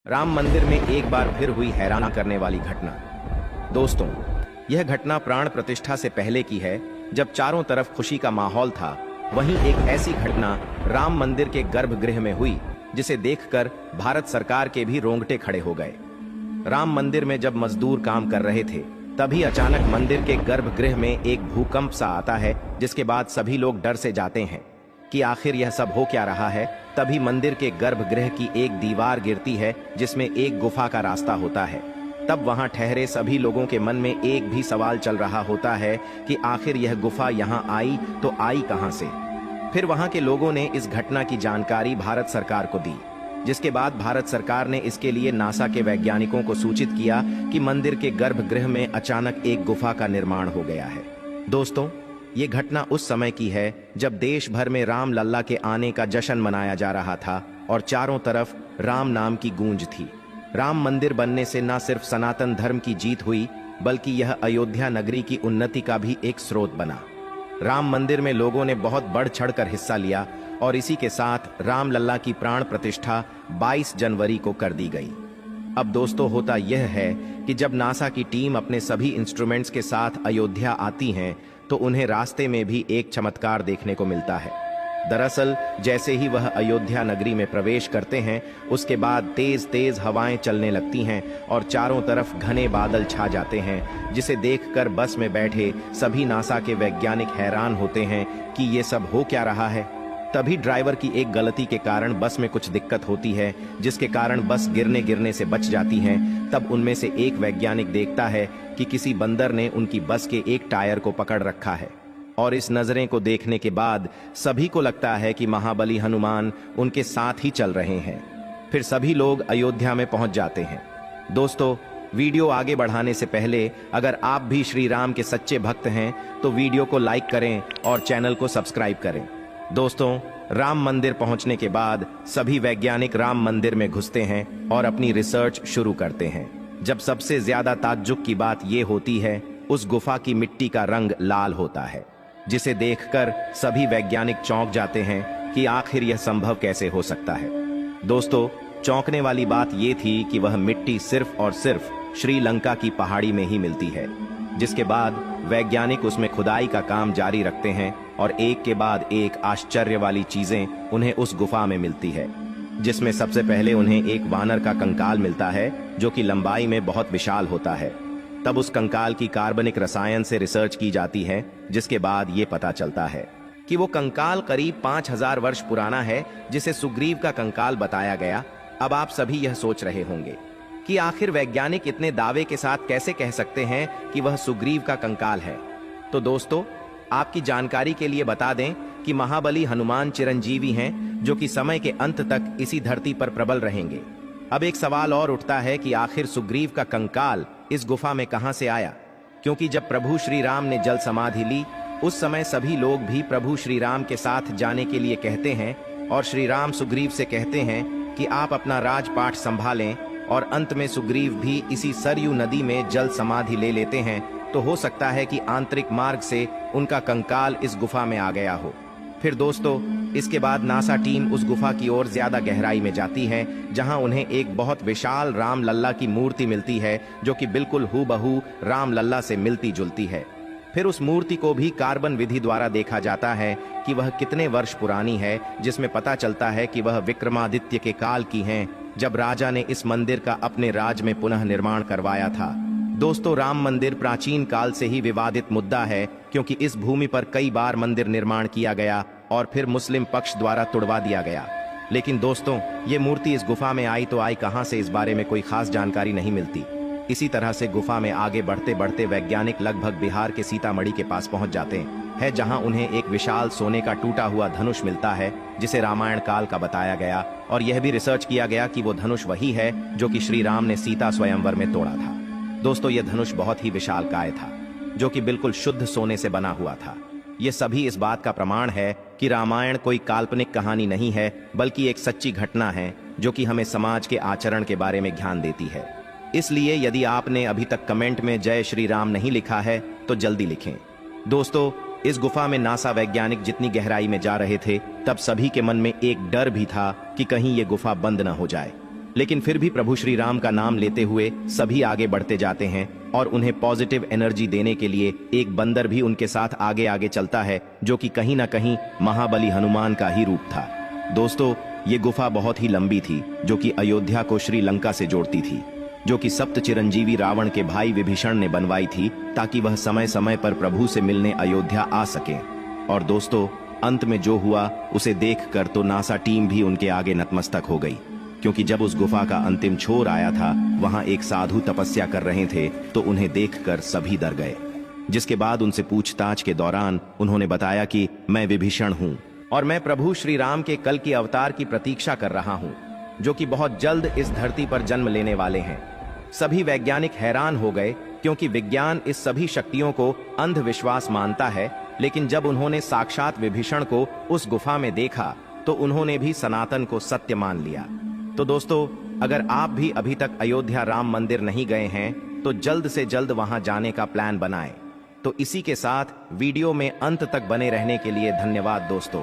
राम मंदिर में एक बार फिर हुई हैरान करने वाली घटना। दोस्तों, यह घटना प्राण प्रतिष्ठा से पहले की है, जब चारों तरफ खुशी का माहौल था। वहीं एक ऐसी घटना राम मंदिर के गर्भगृह में हुई जिसे देखकर भारत सरकार के भी रोंगटे खड़े हो गए। राम मंदिर में जब मजदूर काम कर रहे थे, तभी अचानक मंदिर के गर्भगृह में एक भूकंप सा आता है, जिसके बाद सभी लोग डर से जाते हैं कि आखिर यह सब हो क्या रहा है। तभी मंदिर के गर्भगृह की एक दीवार गिरती है, जिसमें एक गुफा का रास्ता होता है। तब वहां ठहरे सभी लोगों के मन में एक भी सवाल चल रहा होता है कि आखिर यह गुफा यहां आई तो आई कहां से। फिर वहां के लोगों ने इस घटना की जानकारी भारत सरकार को दी, जिसके बाद भारत सरकार ने इसके लिए नासा के वैज्ञानिकों को सूचित किया कि मंदिर के गर्भगृह में अचानक एक गुफा का निर्माण हो गया है। दोस्तों, ये घटना उस समय की है जब देश भर में राम लल्ला के आने का जश्न मनाया जा रहा था और चारों तरफ राम नाम की गूंज थी। राम मंदिर बनने से न सिर्फ सनातन धर्म की जीत हुई, बल्कि यह अयोध्या नगरी की उन्नति का भी एक स्रोत बना। राम मंदिर में लोगों ने बहुत बढ़ चढ़कर हिस्सा लिया और इसी के साथ राम लल्ला की प्राण प्रतिष्ठा 22 जनवरी को कर दी गई। अब दोस्तों, होता यह है कि जब नासा की टीम अपने सभी इंस्ट्रूमेंट्स के साथ अयोध्या आती हैं, तो उन्हें रास्ते में भी एक चमत्कार देखने को मिलता है। दरअसल जैसे ही वह अयोध्या नगरी में प्रवेश करते हैं, उसके बाद तेज तेज हवाएं चलने लगती हैं और चारों तरफ घने बादल छा जाते हैं, जिसे देखकर बस में बैठे सभी नासा के वैज्ञानिक हैरान होते हैं कि ये सब हो क्या रहा है। तभी ड्राइवर की एक गलती के कारण बस में कुछ दिक्कत होती है, जिसके कारण बस गिरने से बच जाती है। तब उनमें से एक वैज्ञानिक देखता है कि किसी बंदर ने उनकी बस के एक टायर को पकड़ रखा है, और इस नजरें को देखने के बाद सभी को लगता है कि महाबली हनुमान उनके साथ ही चल रहे हैं। फिर सभी लोग अयोध्या में पहुंच जाते हैं। दोस्तों, वीडियो आगे बढ़ाने से पहले अगर आप भी श्री राम के सच्चे भक्त हैं तो वीडियो को लाइक करें और चैनल को सब्सक्राइब करें। दोस्तों, राम मंदिर पहुंचने के बाद सभी वैज्ञानिक राम मंदिर में घुसते हैं और अपनी रिसर्च शुरू करते हैं। जब सबसे ज्यादा ताज्जुब की बात यह होती है, उस गुफा की मिट्टी का रंग लाल होता है, जिसे देखकर सभी वैज्ञानिक चौंक जाते हैं कि आखिर यह संभव कैसे हो सकता है। दोस्तों, चौंकने वाली बात यह थी कि वह मिट्टी सिर्फ और सिर्फ श्रीलंका की पहाड़ी में ही मिलती है। जिसके बाद वैज्ञानिक उसमें खुदाई का काम जारी रखते हैं और एक के बाद एक आश्चर्य वाली चीजें उन्हें उस गुफा में मिलती है, जिसमें सबसे पहले उन्हें एक वानर का कंकाल मिलता है, जो कि लंबाई में बहुत विशाल होता है। तब उस कंकाल की कार्बनिक रसायन से रिसर्च की जाती है, जिसके बाद ये पता चलता है कि वो कंकाल करीब 5000 वर्ष पुराना है, जिसे सुग्रीव का कंकाल बताया गया। अब आप सभी यह सोच रहे होंगे कि आखिर वैज्ञानिक इतने दावे के साथ कैसे कह सकते हैं कि वह सुग्रीव का कंकाल है। तो दोस्तों, आपकी जानकारी के लिए बता दें कि महाबली हनुमान चिरंजीवी हैं, जो कि समय के अंत तक इसी धरती पर प्रबल रहेंगे। अब एक सवाल और उठता है कि आखिर सुग्रीव का कंकाल इस गुफा में कहां से आया, क्योंकि जब प्रभु श्री राम ने जल समाधि ली, उस समय सभी लोग भी प्रभु श्री राम के साथ जाने के लिए कहते हैं और श्री राम सुग्रीव से कहते हैं कि आप अपना राजपाट संभालें, और अंत में सुग्रीव भी इसी सरयू नदी में जल समाधि ले लेते हैं। तो हो सकता है कि आंतरिक मार्ग से उनका कंकाल इस गुफा में आ गया हो। फिर दोस्तों, इसके बाद नासा टीम उस गुफा की ओर ज्यादा गहराई में जाती है, जहां उन्हें एक बहुत विशाल राम लल्ला की मूर्ति मिलती है, जो कि बिल्कुल हूबहू राम लल्ला से मिलती जुलती है। फिर उस मूर्ति को भी कार्बन विधि द्वारा देखा जाता है कि वह कितने वर्ष पुरानी है, जिसमें पता चलता है कि वह विक्रमादित्य के काल की हैं, जब राजा ने इस मंदिर का अपने राज में पुनः निर्माण करवाया था। दोस्तों, राम मंदिर प्राचीन काल से ही विवादित मुद्दा है, क्योंकि इस भूमि पर कई बार मंदिर निर्माण किया गया और फिर मुस्लिम पक्ष द्वारा तुड़वा दिया गया। लेकिन दोस्तों, ये मूर्ति इस गुफा में आई तो आई कहां से, इस बारे में कोई खास जानकारी नहीं मिलती। इसी तरह से गुफा में आगे बढ़ते बढ़ते वैज्ञानिक लगभग बिहार के सीतामढ़ी के पास पहुंच जाते हैं, जहां उन्हें एक विशाल सोने का टूटा हुआ धनुष मिलता है, जिसे रामायण काल का बताया गया, और यह भी रिसर्च किया गया कि वो धनुष वही है जो कि श्री राम ने सीता स्वयंवर में तोड़ा था। दोस्तों, यह धनुष बहुत ही विशालकाय था, जो कि बिल्कुल शुद्ध सोने से बना हुआ था। ये सभी इस बात का प्रमाण है कि रामायण कोई काल्पनिक कहानी नहीं है, बल्कि एक सच्ची घटना है, जो कि हमें समाज के आचरण के बारे में ज्ञान देती है। इसलिए यदि आपने अभी तक कमेंट में जय श्री राम नहीं लिखा है तो जल्दी लिखें। दोस्तों, इस गुफा में नासा वैज्ञानिक जितनी गहराई में जा रहे थे, तब सभी के मन में एक डर भी था कि कहीं ये गुफा बंद न हो जाए। लेकिन फिर भी प्रभु श्री राम का नाम लेते हुए सभी आगे बढ़ते जाते हैं और उन्हें पॉजिटिव एनर्जी देने के लिए एक बंदर भी उनके साथ आगे आगे चलता है, जो कि कहीं ना कहीं महाबली हनुमान का ही रूप था। दोस्तों, ये गुफा बहुत ही लंबी थी, जो कि अयोध्या को श्रीलंका से जोड़ती थी, जो कि सप्त चिरंजीवी रावण के भाई विभीषण ने बनवाई थी ताकि वह समय समय पर प्रभु से मिलने अयोध्या आ सके। और दोस्तों, अंत में जो हुआ उसे देखकर तो नासा टीम भी उनके आगे नतमस्तक हो गई, क्योंकि जब उस गुफा का अंतिम छोर आया था, वहां एक साधु तपस्या कर रहे थे, तो उन्हें देखकर सभी डर गए। जिसके बाद उनसे पूछताछ के दौरान उन्होंने बताया कि मैं विभीषण हूं और मैं प्रभु श्री राम के कल की अवतार की प्रतीक्षा कर रहा हूं, जो कि बहुत जल्द इस धरती पर जन्म लेने वाले हैं। सभी वैज्ञानिक हैरान हो गए, क्योंकि विज्ञान इस सभी शक्तियों को अंधविश्वास मानता है, लेकिन जब उन्होंने साक्षात विभीषण को उस गुफा में देखा तो उन्होंने भी सनातन को सत्य मान लिया। तो दोस्तों, अगर आप भी अभी तक अयोध्या राम मंदिर नहीं गए हैं तो जल्द से जल्द वहां जाने का प्लान बनाएं। तो इसी के साथ वीडियो में अंत तक बने रहने के लिए धन्यवाद दोस्तों।